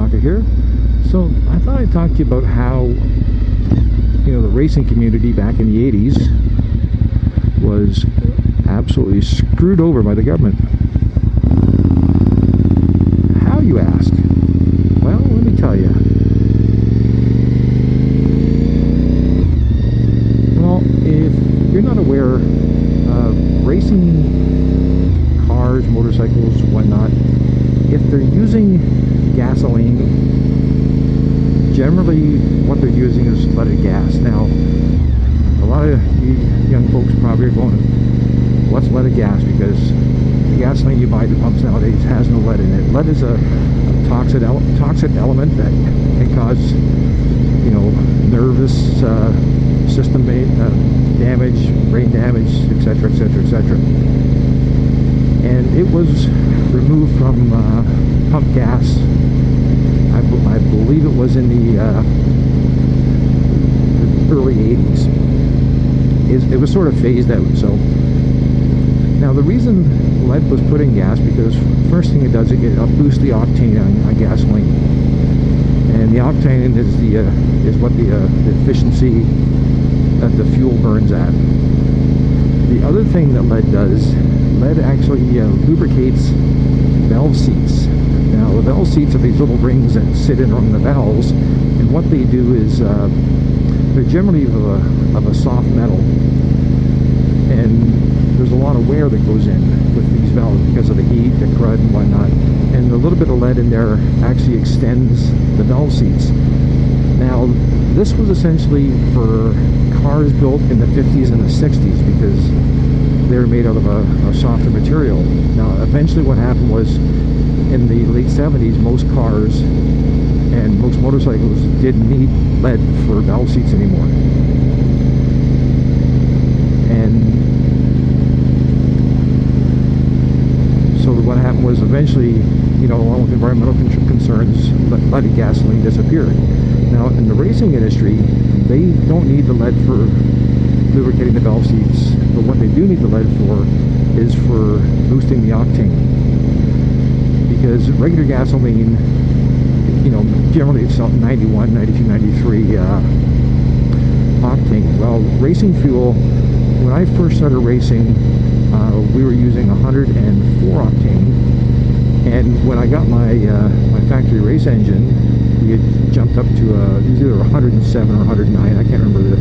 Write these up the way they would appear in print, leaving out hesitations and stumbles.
DeathsTalker here. So I thought I'd talk to you about how, you know, the racing community back in the 80s was absolutely screwed over by the government. How, you ask? Well, let me tell you. Well, if you're not aware, racing cars, motorcycles, whatnot, if they're using gasoline, generally what they're using is leaded gas. Now, a lot of you young folks probably are going, what's leaded gas? Because the gasoline you buy at the pumps nowadays has no lead in it. Lead is a toxic element that can cause, you know, nervous system damage, brain damage, etc., etc., etc. And it was removed from pump gas. I believe it was in the early 80s. It was sort of phased out. So now the reason lead was put in gas, because first thing it does, it boosts the octane on gasoline, and the octane is what the efficiency that the fuel burns at. The other thing that lead does, lead actually lubricates valve seats. Now the valve seats are these little rings that sit in on the valves, and what they do is they're generally of a soft metal, and there's a lot of wear that goes in with these valves because of the heat, the crud and whatnot, and a little bit of lead in there actually extends the valve seats. Now this was essentially for cars built in the 50s and the 60s because they were made out of a softer material. Now eventually what happened was, in the late 70s, most cars and most motorcycles didn't need lead for valve seats anymore. And so what happened was, eventually, you know, along with environmental concerns, leaded gasoline disappeared. Now in the racing industry, they don't need the lead for lubricating the valve seats, but what they do need the lead for is for boosting the octane. Because regular gasoline, you know, generally it's 91, 92, 93 octane. Well, racing fuel, when I first started racing, we were using 104 octane, and when I got my my factory race engine, we had jumped up to either 107 or 109. I can't remember.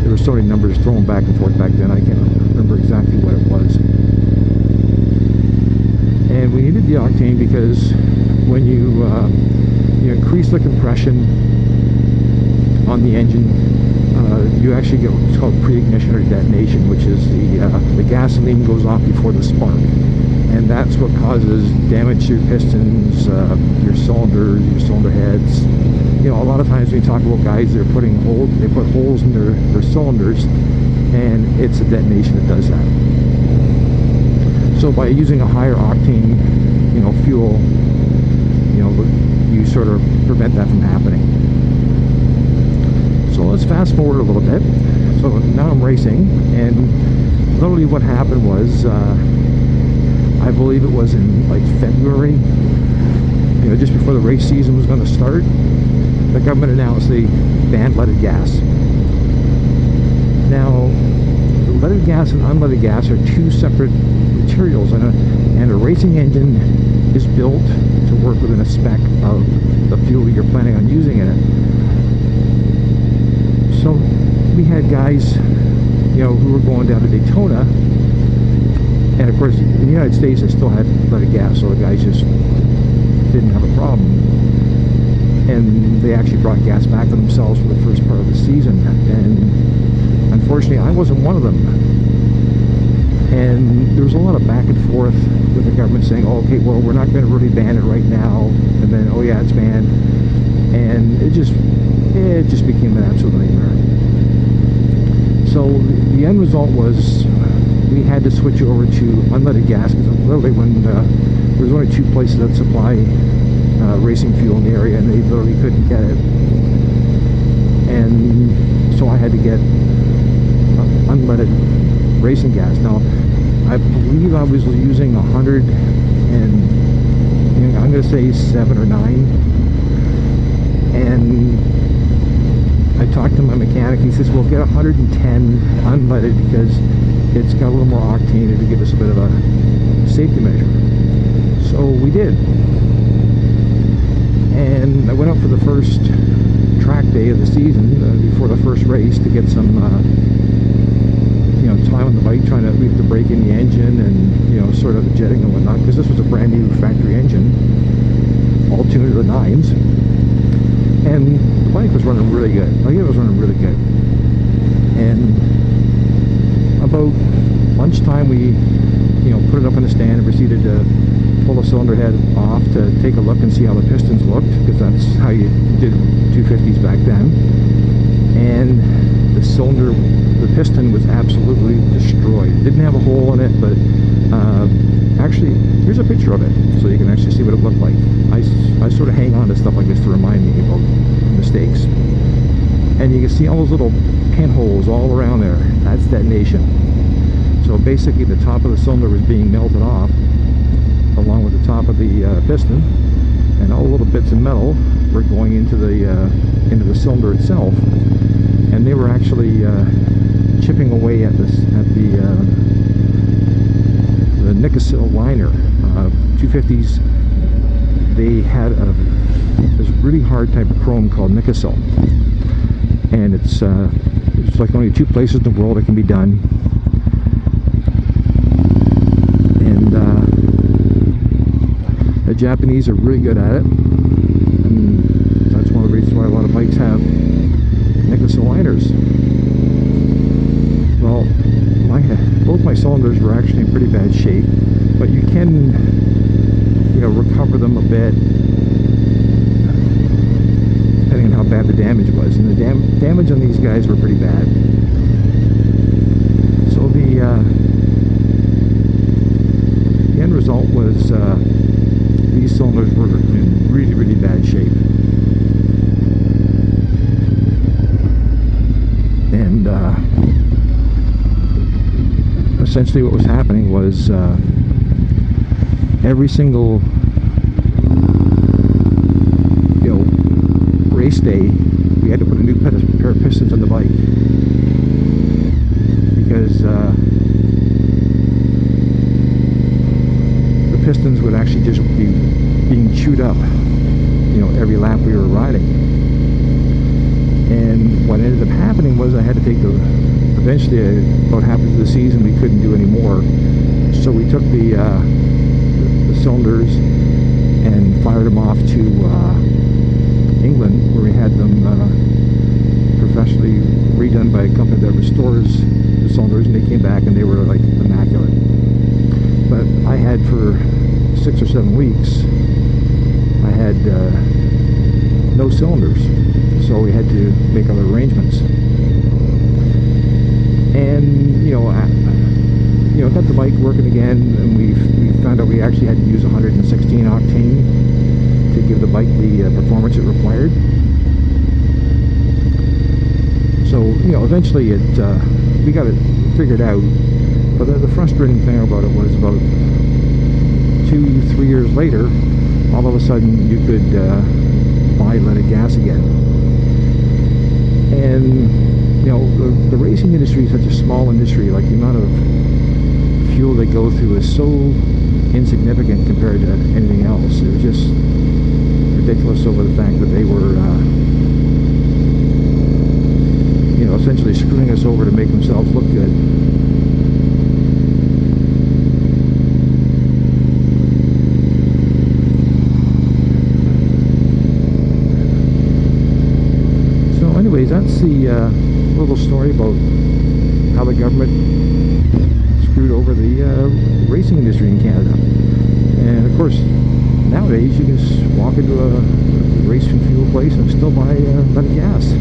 There were so many numbers thrown back and forth back then, I can't remember exactly what it was. And we needed the octane because when you increase the compression on the engine, you actually get what's called pre-ignition or detonation, which is the gasoline goes off before the spark, and that's what causes damage to your pistons, your cylinders, your cylinder heads. You know, a lot of times when you talk about guys, they put holes in their cylinders, and it's a detonation that does that. So by using a higher octane, you know, fuel, you know, you sort of prevent that from happening. So let's fast forward a little bit. So now I'm racing, and literally what happened was, I believe it was in like February, you know, just before the race season was going to start, the government announced they banned leaded gas. Now, leaded gas and unleaded gas are two separate materials, and a racing engine is built to work within a spec of the fuel you're planning on using in it. So we had guys, you know, who were going down to Daytona, and of course in the United States they still had leaded gas, so the guys just didn't have a problem, and they actually brought gas back for themselves for the first part of the season. And unfortunately I wasn't one of them, and there was a lot of back and forth with the government saying, oh, okay, well, we're not going to really ban it right now, and then, oh yeah, it's banned, and it just became an absolute nightmare. So the end result was we had to switch over to unleaded gas, because literally when there was only two places that supply racing fuel in the area, and they literally couldn't get it, and so I had to get unleaded racing gas. Now I believe I was using 100 and, you know, I'm going to say 7 or 9 And I talked to my mechanic. He says, "We'll get 110 unleaded because it's got a little more octane to give us a bit of a safety measure." So we did. And I went out for the first track day of the season before the first race to get some time on the bike, trying to leave the brake in the engine and sort of the jetting and whatnot, because this was a brand new factory engine, all tuned to the 9s, and the bike was running really good. Like, it was running really good. And about lunchtime we put it up in the stand and proceeded to pull the cylinder head off to take a look and see how the pistons looked, because that's how you did 250s back then. And the piston was absolutely destroyed. It didn't have a hole in it, but actually, here's a picture of it, so you can actually see what it looked like. I sort of hang on to stuff like this to remind me about mistakes. And you can see all those little pinholes all around there. That's detonation. So basically, the top of the cylinder was being melted off, along with the top of the piston, and all the little bits of metal were going into the cylinder itself, and they were actually chipping away at the Nicky liner. 250s, they had this really hard type of chrome called Nicky, and it's like only 2 places in the world it can be done. And the Japanese are really good at it, and that's one of the reasons why a lot of bikes have Nicky liners. Well, both my cylinders were actually in pretty bad shape, but you can recover them a bit depending on how bad the damage was, and the damage on these guys were pretty bad. So the end result was these cylinders were in really, really bad shape. And essentially what was happening was every single race day we had to put a new pair of pistons on the bike, because the pistons would actually just be being chewed up every lap we were riding. And what ended up happening was I had to take eventually about halfway through the season we couldn't do any more, so we took the cylinders and fired them off to England, where we had them professionally redone by a company that restores the cylinders, and they came back and they were like immaculate. But I had, for 6 or 7 weeks, I had no cylinders, so we had to make other arrangements. And got the bike working again, and we found out we actually had to use 116 octane to give the bike the performance it required. So eventually we got it figured out. But the frustrating thing about it was, about 2-3 years later, all of a sudden you could buy leaded gas again. And the racing industry is such a small industry. Like, the amount of fuel they go through is so insignificant compared to anything else. It was just ridiculous over the fact that they were essentially screwing us over to make themselves look good. So anyways, that's the little story about how the government screwed over the racing industry in Canada. And of course, nowadays you can just walk into a race and fuel place and still buy leaded gas.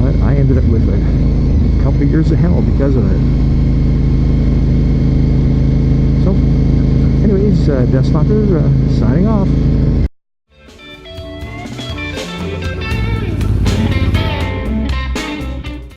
But I ended up with a couple of years of hell because of it. So anyways, DeathsStalker signing off.